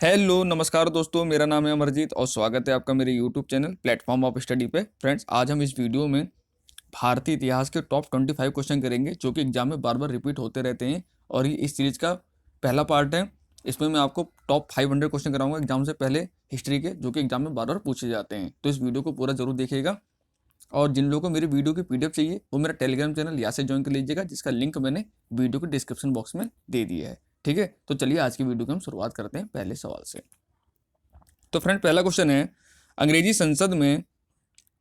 Hello नमस्कार दोस्तों, मेरा नाम है अमरजीत और स्वागत है आपका मेरे YouTube channel platform of study पे। फ्रेंड्स, आज हम इस वीडियो में भारतीय इतिहास के टॉप 25 क्वेश्चन करेंगे जो कि एग्जाम में बार बार रिपीट होते रहते हैं और ये इस सीरीज का पहला पार्ट है। इसमें मैं आपको टॉप 500 क्वेश्चन कराऊंगा एग्जाम से पहले हिस्ट्री के, जो कि एग्जाम में बार बार पूछे जाते हैं। तो इस वीडियो को पूरा जरूर देखिएगा और जिन लोगों को मेरी वीडियो की पीडीएफ चाहिए वो मेरा टेलीग्राम चैनल यहाँ से ज्वाइन कर लीजिएगा, जिसका लिंक मैंने वीडियो के डिस्क्रिप्शन बॉक्स में दे दिया है। ठीक है, तो चलिए आज की वीडियो की हम शुरुआत करते हैं पहले सवाल से। तो फ्रेंड, पहला क्वेश्चन है, अंग्रेजी संसद में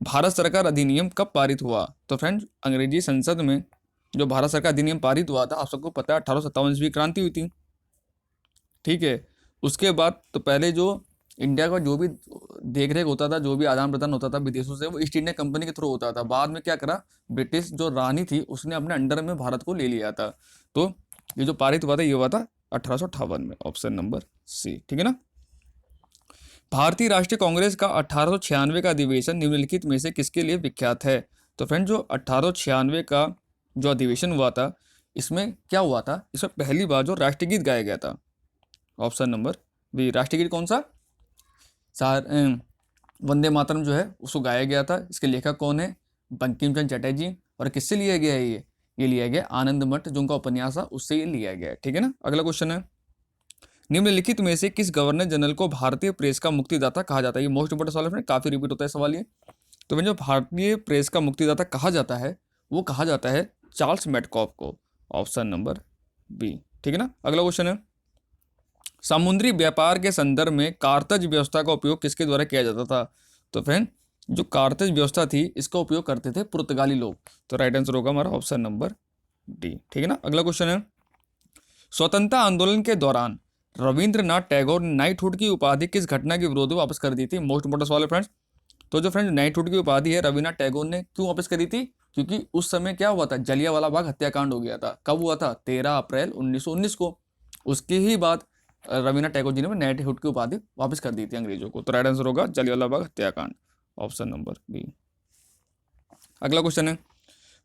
भारत सरकार अधिनियम कब पारित हुआ? तो फ्रेंड, अंग्रेजी संसद में जो भारत सरकार अधिनियम पारित हुआ था, आप सबको पता है 1857 ईस्वी क्रांति हुई थी। ठीक है, उसके बाद तो पहले जो इंडिया का जो भी देख रेख होता था, जो भी आदान प्रदान होता था विदेशों से, वो ईस्ट इंडिया कंपनी के थ्रू होता था। बाद में क्या करा, ब्रिटिश जो रानी थी उसने अपने अंडर में भारत को ले लिया था। तो ये जो पारित हुआ था ये हुआ था 1858 में। Option number C. ठीक है ना। भारतीय राष्ट्रीय कांग्रेस का 1896 का अधिवेशन निम्नलिखित में से किसके लिए विख्यात है? तो फ्रेंड, जो 1896 का जो अधिवेशन हुआ था, इसमें क्या हुआ था, इसमें पहली बार जो राष्ट्रगीत गाया गया था। Option number B. राष्ट्रगीत कौन सा? वंदे मातरम जो है उसको गाया गया था। इसके लेखक कौन है? बंकिम चंद्र चटर्जी। और किससे लिया गया है ये लिया गया आनंद मठ, जो उनका उपन्यास था उससे ये लिया गया है। ठीक है ना। अगला क्वेश्चन है, निम्नलिखित में से किस गवर्नर जनरल को भारतीय प्रेस का मुक्तिदाता कहा जाता है? ये मोस्ट इंपोर्टेंट सवाल है, काफी रिपीट होता है सवाल ये। तो जो भारतीय प्रेस का मुक्तिदाता कहा जाता है वो कहा जाता है चार्ल्स मेडकॉफ को। Option number B. ठीक है ना। अगला क्वेश्चन है, समुद्री व्यापार के संदर्भ में कारतज व्यवस्था का उपयोग किसके द्वारा किया जाता था? तो फ्रेंड, जो कारतज व्यवस्था थी इसका उपयोग करते थे पुर्तगाली लोग। तो राइट आंसर होगा हमारा ऑप्शन नंबर डी। ठीक है ना। अगला क्वेश्चन है, स्वतंत्रता आंदोलन के दौरान रविंद्रनाथ टैगोर ने नाइटहुड की उपाधि किस घटना के विरोध में वापस कर दी थी? मोस्ट इंपोर्टेंट सवाल है फ्रेंड्स। तो जो फ्रेंड्स नाइटहुड की उपाधि है रविन्द्रनाथ टैगोर ने क्यों वापस करी थी? क्योंकि उस समय क्या हुआ था, जलियांवाला बाग हत्याकांड हो गया था। कब हुआ था? 13 अप्रैल 1919 को। उसके ही बाद रविन्द्रनाथ टैगोर जी ने नाइटहुड की उपाधि वापस कर दी थी अंग्रेजों को। तो राइट आंसर होगा जलियांवाला बाग हत्याकांड। Option number B. अगला क्वेश्चन है,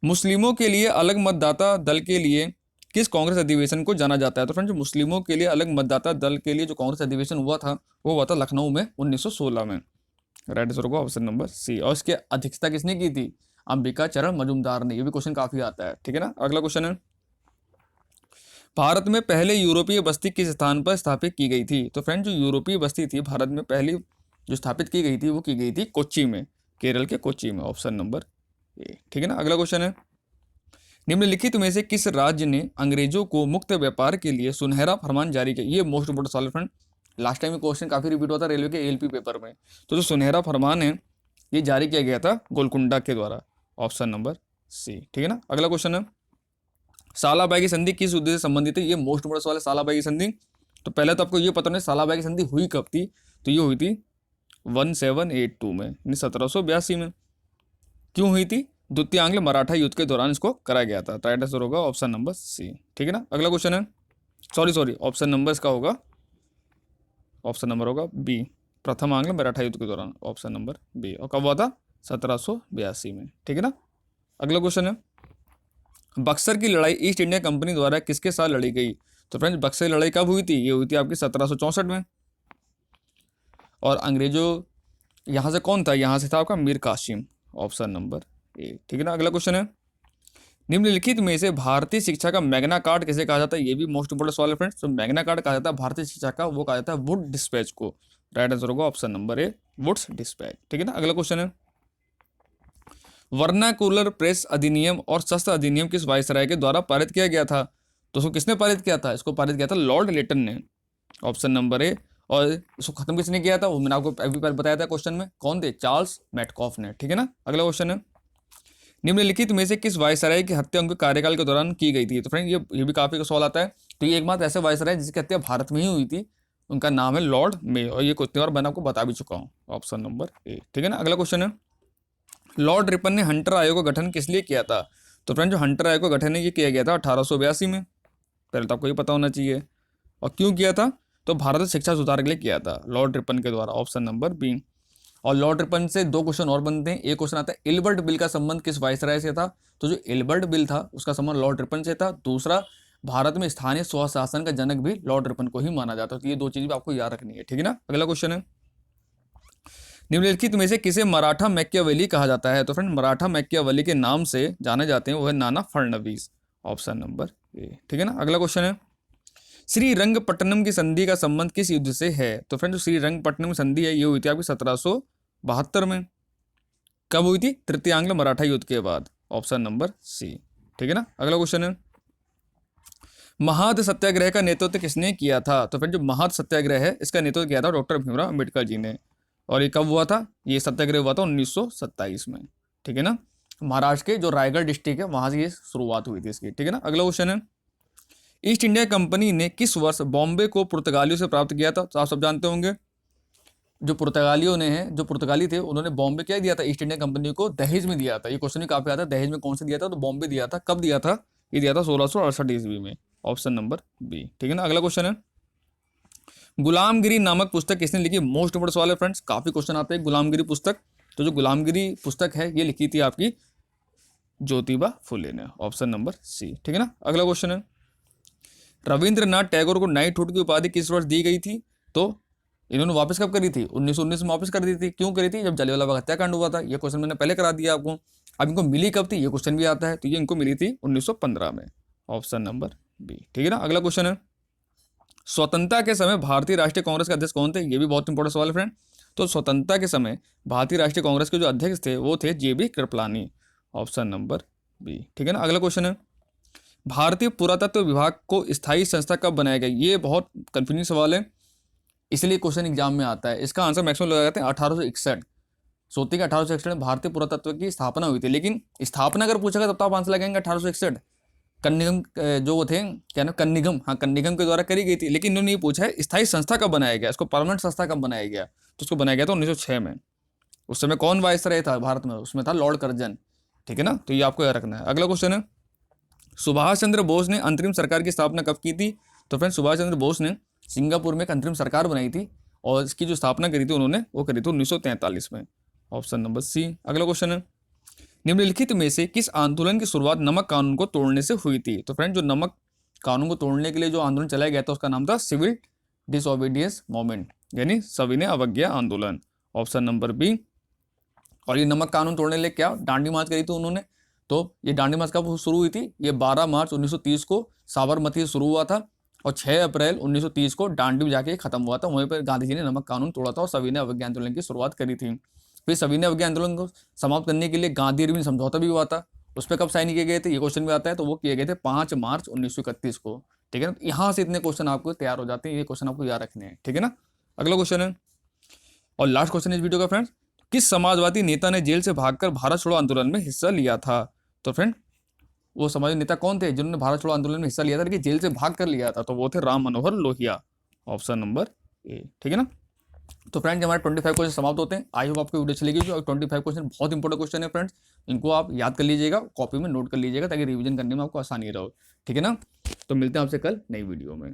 मुस्लिमों के लिए अलग मतदाता दल के लिए किस कांग्रेस अधिवेशन को जाना जाता है? तो फ्रेंड्स, मुस्लिमों के लिए अलग मतदाता दल के लिए जो कांग्रेस अधिवेशन हुआ था वो हुआ था लखनऊ में 1916 में। राइट आंसर होगा ऑप्शन नंबर सी। और इसकी अध्यक्षता किसने की थी? अंबिका चरण मजूमदार ने। ये भी क्वेश्चन काफी आता है। ठीक है ना। अगला क्वेश्चन है, भारत में पहले यूरोपीय बस्ती किस स्थान पर स्थापित की गई थी? तो फ्रेंड, जो यूरोपीय बस्ती थी भारत में पहली जो स्थापित की गई थी वो की गई थी कोच्चि में, केरल के कोच्चि में। Option number A. ठीक है ना। अगला क्वेश्चन है, निम्नलिखित में से किस राज्य ने अंग्रेजों को मुक्त व्यापार के लिए सुनहरा फरमान जारी किया? ये मोस्ट इंपोर्टेंट सवाल फ्रेंड, लास्ट टाइम क्वेश्चन काफी रिपीट होता है रेलवे के एलपी पेपर में। तो जो सुनहरा फरमान है ये जारी किया गया था गोलकुंडा के द्वारा। Option number C. ठीक है ना। अगला क्वेश्चन है, सालाबाई की संधि किस उद्देश्य से संबंधित है? ये मोस्ट इंपोर्टेंट सवाल है, सालाबाई की संधि। तो पहले तो आपको ये पता नहीं सालाबाई की संधि हुई कब थी। तो ये हुई थी 1782 में, यानी 1782 में। क्यों हुई थी? द्वितीय आंग्ल मराठा युद्ध के दौरान इसको कराया गया था। राइट आंसर होगा ऑप्शन नंबर सी। ठीक है ना। अगला क्वेश्चन है, सॉरी ऑप्शन नंबर इसका होगा, ऑप्शन नंबर होगा बी, प्रथम आंग्ल मराठा युद्ध के दौरान। Option number B. और कब हुआ था? 1782 में। ठीक है ना। अगला क्वेश्चन है, बक्सर की लड़ाई ईस्ट इंडिया कंपनी द्वारा किसके साथ लड़ी गई? तो फ्रेंड्स, बक्सर लड़ाई कब हुई थी? ये हुई थी आपकी 1764 में। और अंग्रेजों यहाँ से कौन था? यहाँ से था आपका Mir Qasim. Option number A. ठीक है ना। अगला क्वेश्चन है, निम्नलिखित में से भारतीय शिक्षा का मैग्ना कार्ट किसे कहा जाता है? ये भी मोस्ट इंपोर्टेंट सवाल है फ्रेंड्स। तो मैग्ना कार्ट कहा जाता है भारतीय शिक्षा का, वो कहा जाता है वुड डिस्पैच को। राइट आंसर होगा option number A, Wood's dispatch. ठीक है ना। अगला क्वेश्चन है, वर्नाकुलर प्रेस अधिनियम और शस्त्र अधिनियम किस वायसराय के द्वारा पारित किया गया था? तो इसको किसने पारित किया था? इसको पारित किया था लॉर्ड लेटन ने। ऑप्शन नंबर ए। और इसको खत्म किसने किया था? वो मैंने आपको अभी पहले बताया था क्वेश्चन में, कौन थे? चार्ल्स मेडकॉफ ने। ठीक है ना। अगला क्वेश्चन है, निम्नलिखित में से किस वायसराय की हत्या उनके कार्यकाल के दौरान की गई थी? तो फ्रेंड, ये भी काफी सवाल आता है। तो ये एकमात्र ऐसे वायसराय जिसकी हत्या भारत में ही हुई थी, उनका नाम है लॉर्ड मे। और ये कितनी बार मैंने आपको बता भी चुका हूँ। Option number A. ठीक है ना। अगला क्वेश्चन है, लॉर्ड रिपन ने हंटर आयोग का गठन किस लिए किया था? तो फ्रेंड, जो हंटर आयोग का गठन है ये किया गया था 1882 में। पहले तो आपको ये पता होना चाहिए। और क्यों किया था? तो भारत में शिक्षा सुधार के लिए किया था लॉर्ड रिपन के द्वारा। Option number B. और लॉर्ड रिपन से दो क्वेश्चन और बनते हैं। एक क्वेश्चन आता है, एल्बर्ट बिल का संबंध किस वायसराय से था? तो जो एल्बर्ट बिल था उसका संबंध लॉर्ड रिपन से था। दूसरा, भारत में स्थानीय स्वशासन का जनक भी लॉर्ड रिपन को ही माना जाता है। तो ये दो चीज भी आपको याद रखनी है, ठीक है ना। अगला क्वेश्चन है, निम्नलिखित में से किसे मराठा मैकियावेली कहा जाता है? तो फ्रेंड मराठा मैकियावेली के नाम से जाने जाते हैं वो है Nana Phadnavis, option number A, ठीक है ना। अगला क्वेश्चन है, श्रीरंगपट्टनम की संधि का संबंध किस युद्ध से है? तो फ्रेंड जो श्रीरंगपट्टनम की संधि है ये हुई थी आपकी 1772 में। कब हुई थी? तृतीय आंग्ल मराठा युद्ध के बाद, ऑप्शन नंबर सी, ठीक है ना। अगला क्वेश्चन है, महाद सत्याग्रह का नेतृत्व किसने किया था? तो फ्रेंड जो महाद सत्याग्रह है इसका नेतृत्व किया था डॉक्टर भीमराव अम्बेडकर जी ने। और ये कब हुआ था? ये सत्याग्रह हुआ था 1927 में, ठीक है ना। महाराष्ट्र के जो रायगढ़ डिस्ट्रिक्ट है वहां से ये शुरुआत हुई थी इसकी, ठीक है ना। अगला क्वेश्चन है, ईस्ट इंडिया कंपनी ने किस वर्ष बॉम्बे को पुर्तगालियों से प्राप्त किया था? तो आप सब जानते होंगे, जो पुर्तगालियों ने है, जो पुर्तगाली थे उन्होंने बॉम्बे क्या दिया था? ईस्ट इंडिया कंपनी को दहेज में दिया था। ये क्वेश्चन भी काफी आता है, दहेज में कौन से दिया था? तो बॉम्बे दिया था। कब दिया था? ये दिया था 1668 ईस्वी में, ऑप्शन नंबर बी, ठीक है ना। अगला क्वेश्चन है, गुलामगिरी नामक पुस्तक किसने लिखी? मोस्ट इंपोर्टेंट सवाल है फ्रेंड्स, काफी क्वेश्चन आते हैं गुलामगिरी पुस्तक। तो जो गुलामगिरी पुस्तक है ये लिखी थी आपकी ज्योतिबा फुले ने, ऑप्शन नंबर सी, ठीक है ना। अगला क्वेश्चन है, रविंद्रनाथ टैगोर को नाइटहुड की उपाधि किस वर्ष दी गई थी? तो इन्होंने वापस कब करी थी? 1919 में वापस कर दी थी। क्यों करी थी? जब जलियांवाला बाग हत्याकांड हुआ था। ये क्वेश्चन मैंने पहले करा दिया आपको। अब इनको मिली कब थी? ये क्वेश्चन भी आता है। तो ये इनको मिली थी 1915 में, ऑप्शन नंबर बी, ठीक है ना। अगला क्वेश्चन है, स्वतंत्रता के समय भारतीय राष्ट्रीय कांग्रेस के अध्यक्ष कौन थे? ये भी बहुत इंपॉर्टेंट सवाल है फ्रेंड। तो स्वतंत्रता के समय भारतीय राष्ट्रीय कांग्रेस के जो अध्यक्ष थे वो थे JB Kripalani, option number B, ठीक है ना। अगला क्वेश्चन है, भारतीय पुरातत्व विभाग को स्थायी संस्था कब बनाया गया? ये बहुत कंफ्यूजिंग सवाल है, इसलिए क्वेश्चन एग्जाम में आता है। इसका आंसर मैक्सिमम लगाए जाते हैं 1861। सोचते हैं 1861 में भारतीय पुरातत्व की स्थापना हुई थी, लेकिन स्थापना अगर पूछेगा तब तो आप आंसर लगाएंगे 1861। कन्निगम जो वो थे क्या ना, कन्निगम, हाँ कन्निगम के द्वारा करी गई थी। लेकिन इन्होंने ये पूछा है स्थायी संस्था कब बनाया गया, इसको परमानेंट संस्था कब बनाया गया? तो उसको बनाया गया था 1906 में। उस समय कौन वायसराय था भारत में? उसमें था लॉर्ड कर्जन, ठीक है ना। तो ये आपको याद रखना है। अगला क्वेश्चन है, सुभाष चंद्र बोस ने अंतरिम सरकार की स्थापना कब की थी? तो फ्रेंड सुभाष चंद्र बोस ने सिंगापुर में एक अंतरिम सरकार बनाई थी और इसकी जो स्थापना करी थी उन्होंने वो करी थी 1943 में, ऑप्शन नंबर सी। अगला क्वेश्चन है, निम्नलिखित में से किस आंदोलन की शुरुआत नमक कानून को तोड़ने से हुई थी? तो फ्रेंड जो नमक कानून को तोड़ने के लिए जो आंदोलन चलाया गया था उसका नाम था सिविल डिसओबीडियंस मूवमेंट, यानी सविनय अवज्ञा आंदोलन, ऑप्शन नंबर बी। और ये नमक कानून तोड़ने के लिए क्या डांडी मार्च करी थी उन्होंने? तो ये डांडी मार्च कब शुरू हुई थी? ये 12 मार्च 1930 को साबरमती से शुरू हुआ था और 6 अप्रैल 1930 को डांडी में जाके खत्म हुआ था। वहीं पर गांधी जी ने नमक कानून तोड़ा था और सविनय अवज्ञा आंदोलन की शुरुआत करी थी। फिर सविनय अवज्ञा आंदोलन को समाप्त करने के लिए गांधी अरविंद समझौता भी हुआ था। उस पर कब साइन किए गए थे? ये क्वेश्चन भी आता है। तो वो किए गए थे 5 मार्च 1931 को, ठीक है ना। यहाँ से इतने क्वेश्चन आपको तैयार हो जाते हैं, ये क्वेश्चन आपको याद रखने हैं, ठीक है ना। अगला क्वेश्चन है और लास्ट क्वेश्चन इस वीडियो का फ्रेंड्स, किस समाजवादी नेता ने जेल से भागकर भारत छोड़ो आंदोलन में हिस्सा लिया था? तो फ्रेंड वो समाजवादी नेता कौन थे जिन्होंने भारत छोड़ो आंदोलन में हिस्सा लिया था, लेकिन जेल से भाग कर लिया था? तो वो थे Ram Manohar Lohia, option number A, ठीक है ना। तो फ्रेंड्स हमारे 25 क्वेश्चन समाप्त होते हैं। आई होप आपको वीडियो अच्छी लगी। और 25 क्वेश्चन बहुत इंपॉर्टेंट क्वेश्चन है फ्रेंड्स, इनको आप याद कर लीजिएगा, कॉपी में नोट कर लीजिएगा ताकि रिवीजन करने में आपको आसानी रहो, ठीक है ना। तो मिलते हैं आपसे कल नई वीडियो में।